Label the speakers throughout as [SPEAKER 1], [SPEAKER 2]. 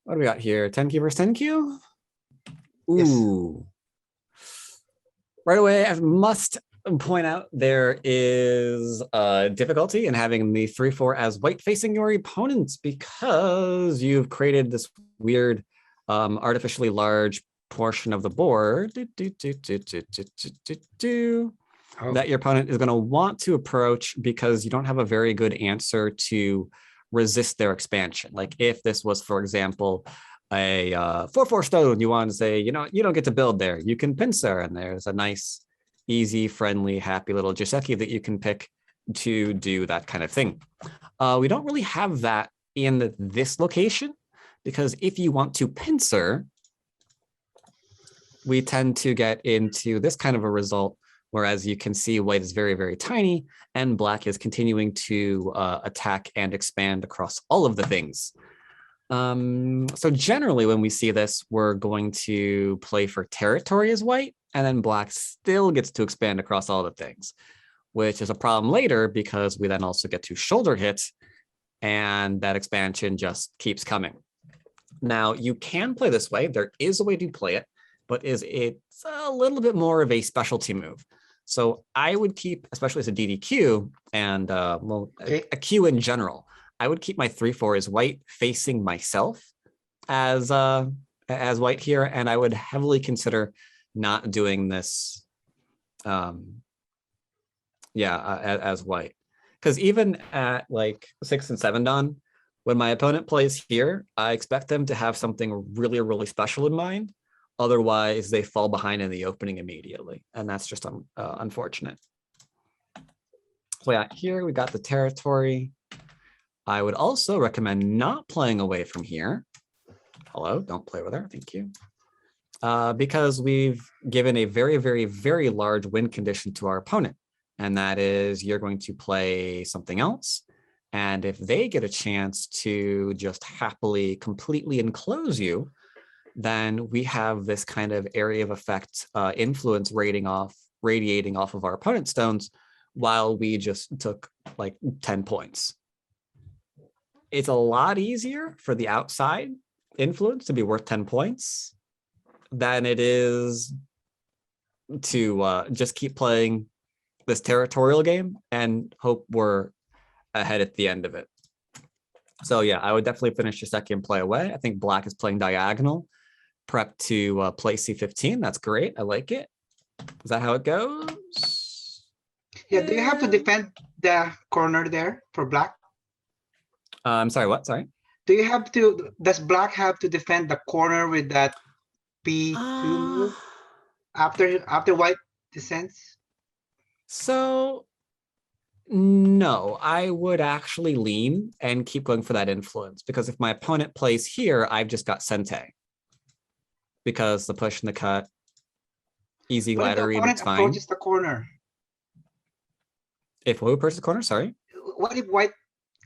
[SPEAKER 1] What do we got here? 10Q versus 10Q?
[SPEAKER 2] Yes.
[SPEAKER 1] Ooh. Right away, I must point out there is a difficulty in having the 3-4 as white facing your opponents because you've created this weird artificially large portion of the board that your opponent is going to want to approach because you don't have a very good answer to resist their expansion. Like if this was, for example, a 4-4 stone, you want to say, you know, you don't get to build there. You can pincer, and there's a nice, easy, friendly, happy little Joseki that you can pick to do that kind of thing. We don't really have that in this location because if you want to pincer, we tend to get into this kind of a result, whereas you can see white is very, very tiny and black is continuing to attack and expand across all of the things. So generally when we see this, we're going to play for territory as white, and then black still gets to expand across all the things, which is a problem later because we then also get to shoulder hit and that expansion just keeps coming. Now you can play this way. There is a way to play it, but it's a little bit more of a specialty move. So I would keep, especially as a DDQ and a Q in general, I would keep my 3-4 as white facing myself as white here, and I would heavily consider not doing this as white, because even at like 6 and 7 Don, when my opponent plays here, I expect them to have something really, really special in mind. Otherwise, they fall behind in the opening immediately, and that's just unfortunate. So yeah, here we got the territory. I would also recommend not playing away from here. Hello, don't play with her, thank you. Because we've given a very, very, very large win condition to our opponent, and that is you're going to play something else. And if they get a chance to just happily, completely enclose you, then we have this kind of area of effect influence radiating off of our opponent's stones while we just took like 10 points. It's a lot easier for the outside influence to be worth 10 points than it is to just keep playing this territorial game and hope we're ahead at the end of it. So yeah, I would definitely finish your second play away. I think black is playing diagonal, prep to play C15. That's great. I like it. Is that how it goes?
[SPEAKER 2] Yeah, do you have to defend the corner there for black?
[SPEAKER 1] I'm sorry, what? Sorry?
[SPEAKER 2] Does black have to defend the corner with that P2 move after white descends?
[SPEAKER 1] So no, I would actually lean and keep going for that influence, because if my opponent plays here, I've just got Sente. Because the push and the cut, easy ladder read, it's fine.
[SPEAKER 2] Approaches the corner.
[SPEAKER 1] If who approaches the corner, sorry?
[SPEAKER 2] What if white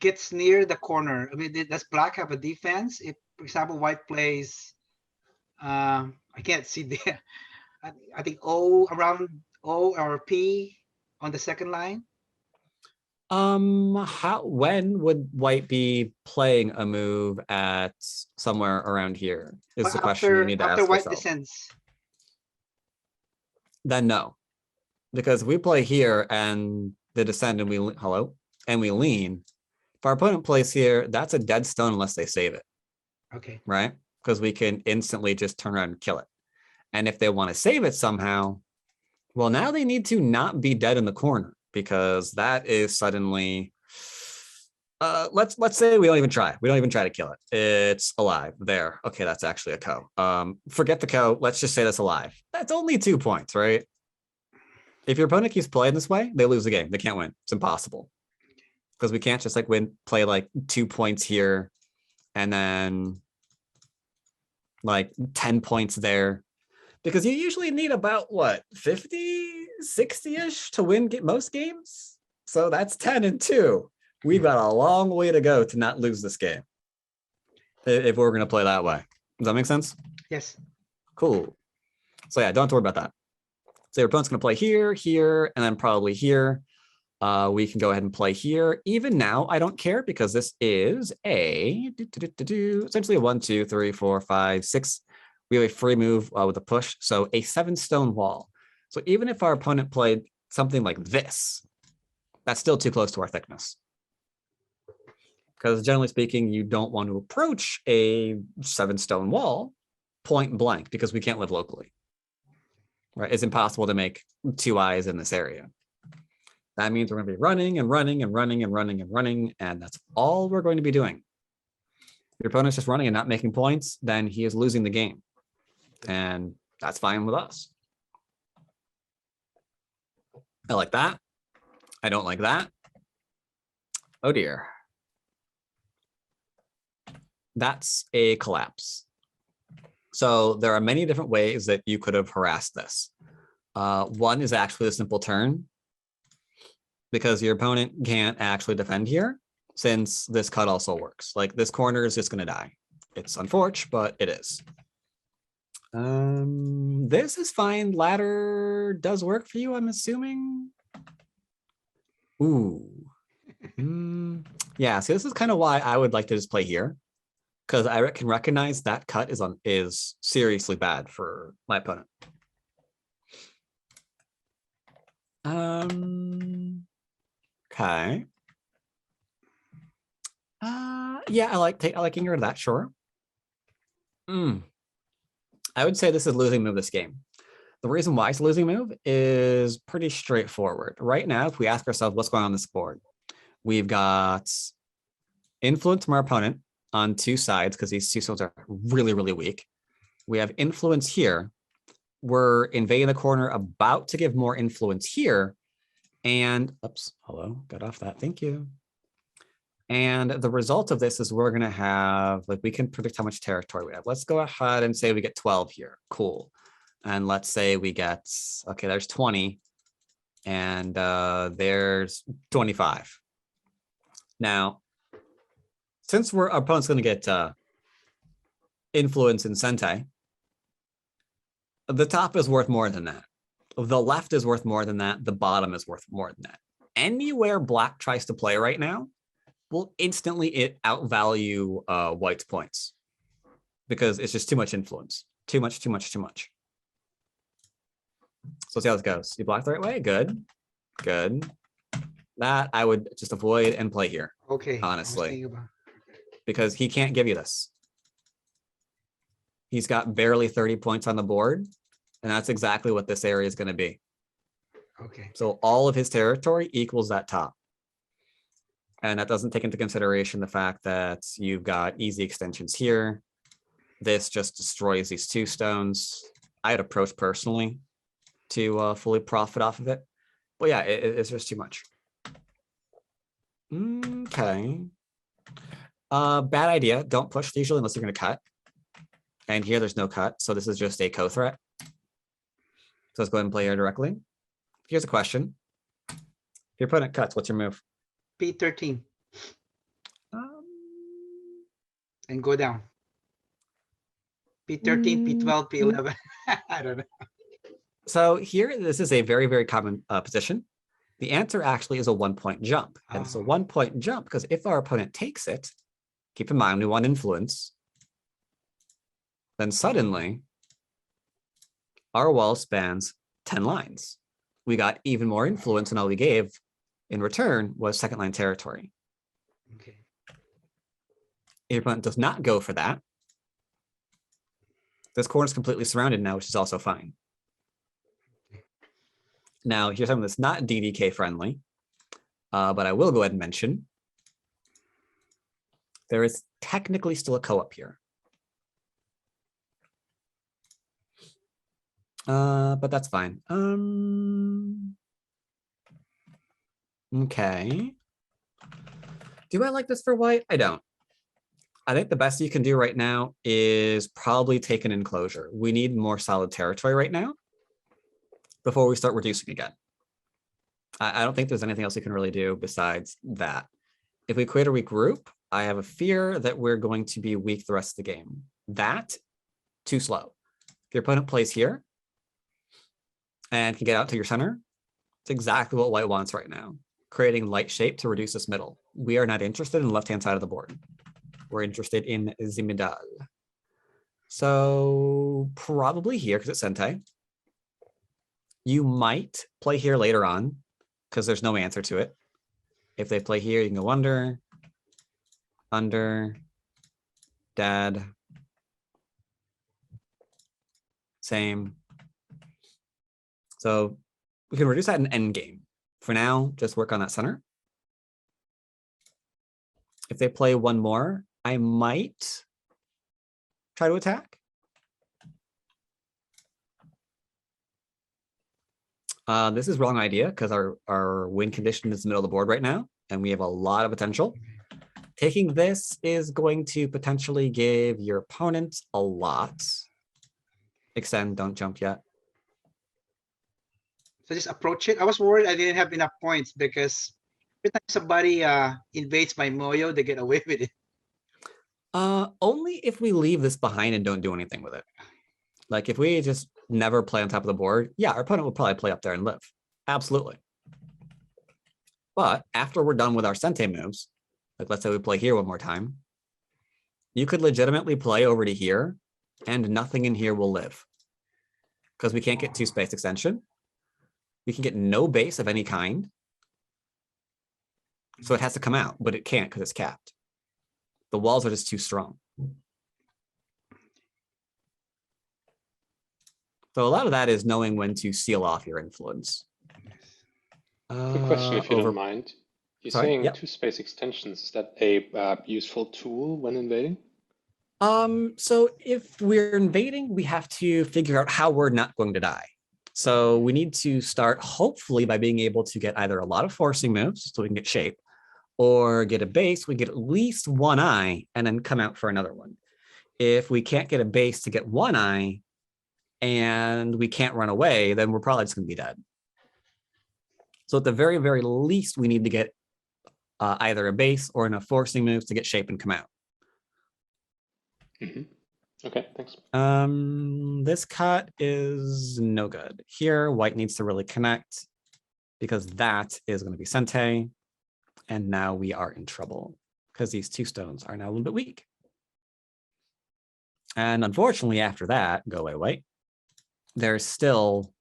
[SPEAKER 2] gets near the corner? I mean, does black have a defense? If, for example, white plays, I can't see there. I think O around O or P on the second line.
[SPEAKER 1] When would white be playing a move at somewhere around here? Is the question you need to ask yourself.
[SPEAKER 2] After white descends.
[SPEAKER 1] Then no, because we play here and the descend and we lean. If our opponent plays here, that's a dead stone unless they save it.
[SPEAKER 2] Okay.
[SPEAKER 1] Right? Because we can instantly just turn around and kill it. And if they want to save it somehow, well, now they need to not be dead in the corner, because that is suddenly, let's say we don't even try. We don't even try to kill it. It's alive there. Okay, that's actually a co. Forget the co. Let's just say that's alive. That's only 2 points, right? If your opponent keeps playing this way, they lose the game. They can't win. It's impossible. Because we can't just like play like 2 points here and then like 10 points there. Because you usually need about what, 50, 60-ish to win most games. So that's 10 and 2. We've got a long way to go to not lose this game if we're going to play that way. Does that make sense?
[SPEAKER 2] Yes.
[SPEAKER 1] Cool. So yeah, don't have to worry about that. So your opponent's going to play here, here, and then probably here. We can go ahead and play here. Even now, I don't care because this is essentially a 1, 2, 3, 4, 5, 6. We have a free move with a push, so a 7-stone wall. So even if our opponent played something like this, that's still too close to our thickness. Because generally speaking, you don't want to approach a 7-stone wall point blank because we can't live locally. Right? It's impossible to make 2 eyes in this area. That means we're going to be running and running and running and running and running, and that's all we're going to be doing. If your opponent's just running and not making points, then he is losing the game. And that's fine with us. I like that. I don't like that. Oh dear. That's a collapse. So there are many different ways that you could have harassed this. One is actually a simple turn, because your opponent can't actually defend here, since this cut also works. Like, this corner is just going to die. It's unfortunate, but it is. This is fine. Ladder does work for you, I'm assuming. Ooh. Yeah, so this is kind of why I would like to just play here, because I can recognize that cut is seriously bad for my opponent. Okay. Yeah, I like getting rid of that, sure. I would say this is losing move this game. The reason why it's a losing move is pretty straightforward. Right now, if we ask ourselves what's going on this board, we've got influence from our opponent on 2 sides because these 2 stones are really, really weak. We have influence here. We're invading the corner, about to give more influence here. And, oops, hello, got off that, thank you. And the result of this is we're going to have, like, we can predict how much territory we have. Let's go ahead and say we get 12 here. Cool. And let's say we get, okay, there's 20 and there's 25. Now, since our opponent's going to get influence in Sentai, the top is worth more than that. The left is worth more than that. The bottom is worth more than that. Anywhere black tries to play right now will instantly outvalue white's points, because it's just too much influence. Too much. So let's see how this goes. You block the right way? Good. That I would just avoid and play here.
[SPEAKER 2] Okay.
[SPEAKER 1] Honestly. Because he can't give you this. He's got barely 30 points on the board, and that's exactly what this area is going to be.
[SPEAKER 2] Okay.
[SPEAKER 1] So all of his territory equals that top. And that doesn't take into consideration the fact that you've got easy extensions here. This just destroys these 2 stones. I'd approach personally to fully profit off of it. But yeah, it's just too much. Okay. Bad idea. Don't push usually unless you're going to cut. And here there's no cut. So this is just a co-threat. So let's go ahead and play here directly. Here's a question. If your opponent cuts, what's your move?
[SPEAKER 2] P13. And go down. P13, P12, P11. I don't know.
[SPEAKER 1] So here, this is a very, very common position. The answer actually is a 1-point jump. And it's a 1-point jump because if our opponent takes it, keep in mind we want influence, then suddenly our wall spans 10 lines. We got even more influence, and all we gave in return was 2nd line territory.
[SPEAKER 2] Okay.
[SPEAKER 1] If your opponent does not go for that, this corner is completely surrounded now, which is also fine. Now, here's something that's not DDK friendly, but I will go ahead and mention. There is technically still a co-op here. But that's fine. Okay. Do I like this for white? I don't. I think the best you can do right now is probably take an enclosure. We need more solid territory right now before we start reducing again. I don't think there's anything else you can really do besides that. If we quit or regroup, I have a fear that we're going to be weak the rest of the game. That, too slow. If your opponent plays here and can get out to your center, it's exactly what white wants right now. creating light shape to reduce this middle. We are not interested in the left-hand side of the board. We're interested in the middle. So probably here, because it's Sente. You might play here later on, because there's no answer to it. If they play here, you can go under, dad, same. So we can reduce that in endgame. For now, just work on that center. If they play one more, I might try to attack. This is wrong idea because our win condition is in the middle of the board right now, and we have a lot of potential. Taking this is going to potentially give your opponent a lot. Extend, don't jump yet.
[SPEAKER 2] So just approach it. I was worried I didn't have enough points because every time somebody invades my Moyo, they get away with it.
[SPEAKER 1] Only if we leave this behind and don't do anything with it. Like if we just never play on top of the board, yeah, our opponent will probably play up there and live. Absolutely. But after we're done with our Sente moves, like let's say we play here one more time, you could legitimately play over to here and nothing in here will live. Because we can't get 2 space extension. We can get no base of any kind. So it has to come out, but it can't because it's capped. The walls are just too strong. So a lot of that is knowing when to seal off your influence.
[SPEAKER 3] Quick question, if you don't mind. You're saying 2 space extensions. Is that a useful tool when invading?
[SPEAKER 1] So if we're invading, we have to figure out how we're not going to die. So we need to start hopefully by being able to get either a lot of forcing moves so we can get shape, or get a base, we get at least 1 eye and then come out for another one. If we can't get a base to get 1 eye and we can't run away, then we're probably just going to be dead. So at the very, very least, we need to get either a base or enough forcing moves to get shape and come out.
[SPEAKER 3] Mm-hmm. Okay, thanks.
[SPEAKER 1] This cut is no good. Here, white needs to really connect because that is going to be Sente. And now we are in trouble because these 2 stones are now a little bit weak. And unfortunately, after that, go away, white. There's still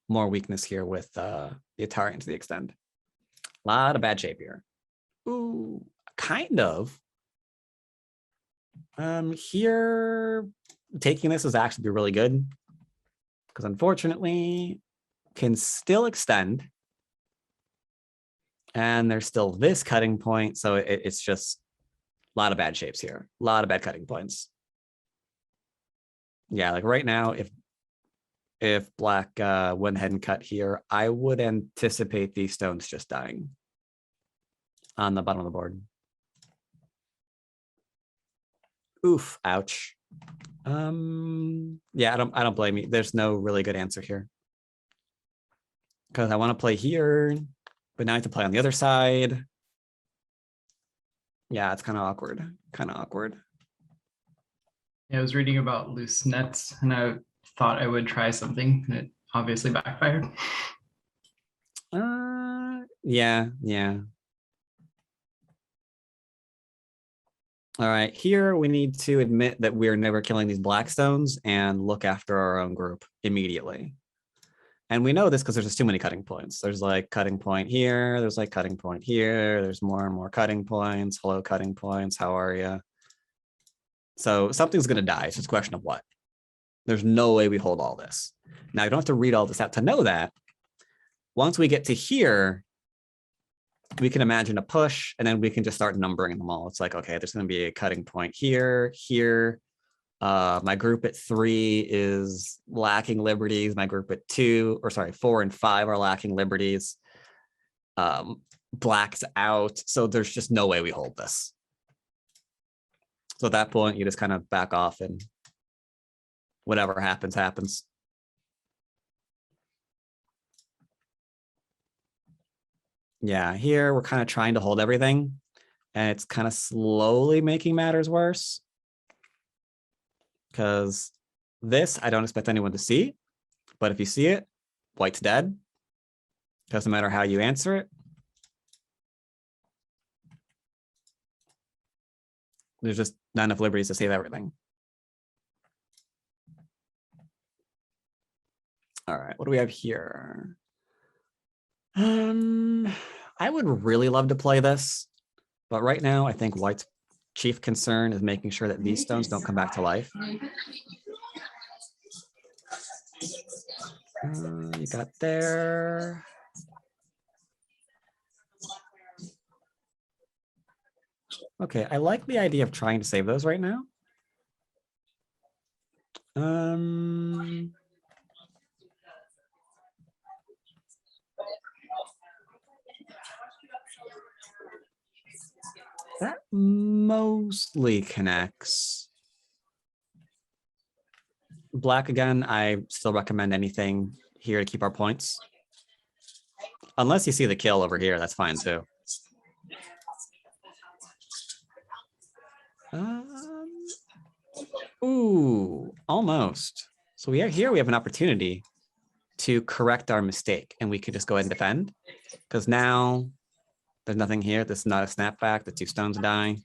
[SPEAKER 1] more weakness here with the Atarian to the extend. A lot of bad shape here. Ooh, kind of. Here, taking this is actually really good because unfortunately can still extend. And there's still this cutting point. So it's just a lot of bad shapes here. A lot of bad cutting points. Yeah, like right now, if black went ahead and cut here, I would anticipate these stones just dying on the bottom of the board. Oof, ouch. Yeah, I don't blame you. There's no really good answer here. Because I want to play here, but now I have to play on the other side. Yeah, it's kind of awkward.
[SPEAKER 4] Yeah, I was reading about loose nets and I thought I would try something and it obviously backfired.
[SPEAKER 1] Yeah. All right, here we need to admit that we're never killing these black stones and look after our own group immediately. And we know this because there's just too many cutting points. There's like cutting point here, there's like cutting point here, there's more and more cutting points. Hello, cutting points, how are you? So something's gonna die, it's just a question of what. There's no way we hold all this. Now you don't have to read all this out to know that. Once we get to here, we can imagine a push and then we can just start numbering them all. It's like, okay, there's going to be a cutting point here. My group at 3 is lacking liberties. My group at 4 and 5 are lacking liberties. Black's out. So there's just no way we hold this. So at that point, you just kind of back off and whatever happens, happens. Yeah, here we're kind of trying to hold everything and it's kind of slowly making matters worse. Because this, I don't expect anyone to see, but if you see it, white's dead. Doesn't matter how you answer it. There's just not enough liberties to save everything. All right, what do we have here? I would really love to play this, but right now I think White's chief concern is making sure that these stones don't come back to life. You got there. Okay, I like the idea of trying to save those right now. That mostly connects. Black again, I still recommend anything here to keep our points. Unless you see the kill over here, that's fine too. Ooh, almost. So we have an opportunity to correct our mistake, and we could just go ahead and defend, because now there's nothing here. This is not a snapback. The 2 stones die,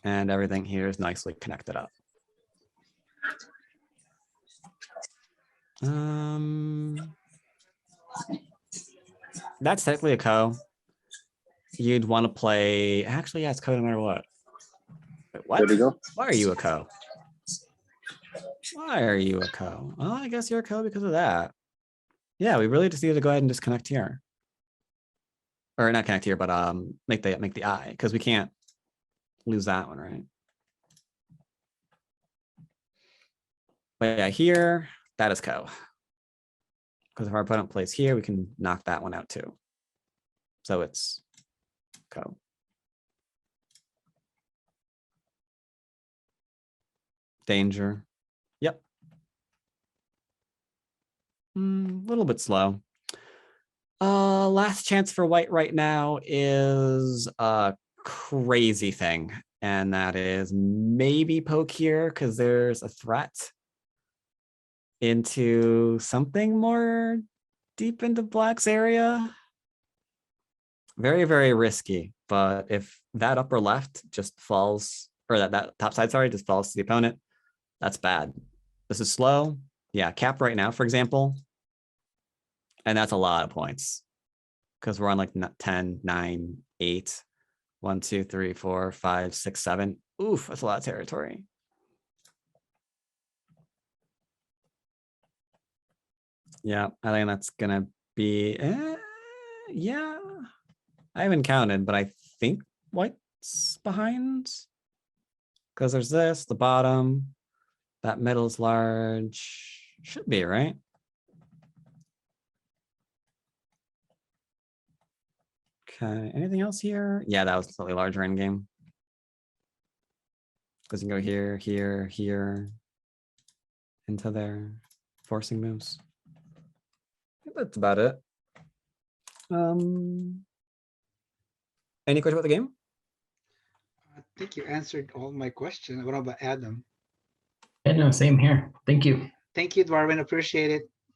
[SPEAKER 1] and everything here is nicely connected up. That's technically a co. You'd want to play. Actually, yeah, it's co no matter what. Wait, what?
[SPEAKER 5] There we go.
[SPEAKER 1] Why are you a co? Why are you a co? Well, I guess you're a co because of that. Yeah, we really just need to go ahead and disconnect here. Or not connect here, but make the eye, because we can't lose that one, right? But yeah, here, that is co. Because if our opponent plays here, we can knock that one out too. So it's co. Danger. Yep. A little bit slow. Last chance for White right now is a crazy thing. And that is maybe poke here because there's a threat into something more deep into Black's area. Very, very risky. But if that upper left just falls, or that top side, sorry, just falls to the opponent, that's bad. This is slow. Yeah, cap right now, for example. And that's a lot of points because we're on like 10, 9, 8, 1, 2, 3, 4, 5, 6, 7. Oof, that's a lot of territory. Yeah, I think that's gonna be, yeah. I haven't counted, but I think White's behind because there's this, the bottom, that middle is large, should be, right? Okay, anything else here? Yeah, that was a slightly larger end game. Doesn't go here, here, here, into there, forcing moves. I think that's about it. Any question about the game?
[SPEAKER 2] I think you answered all my questions. What about Adam?
[SPEAKER 4] Yeah, no, same here. Thank you.
[SPEAKER 2] Thank you, Darwin. Appreciate it.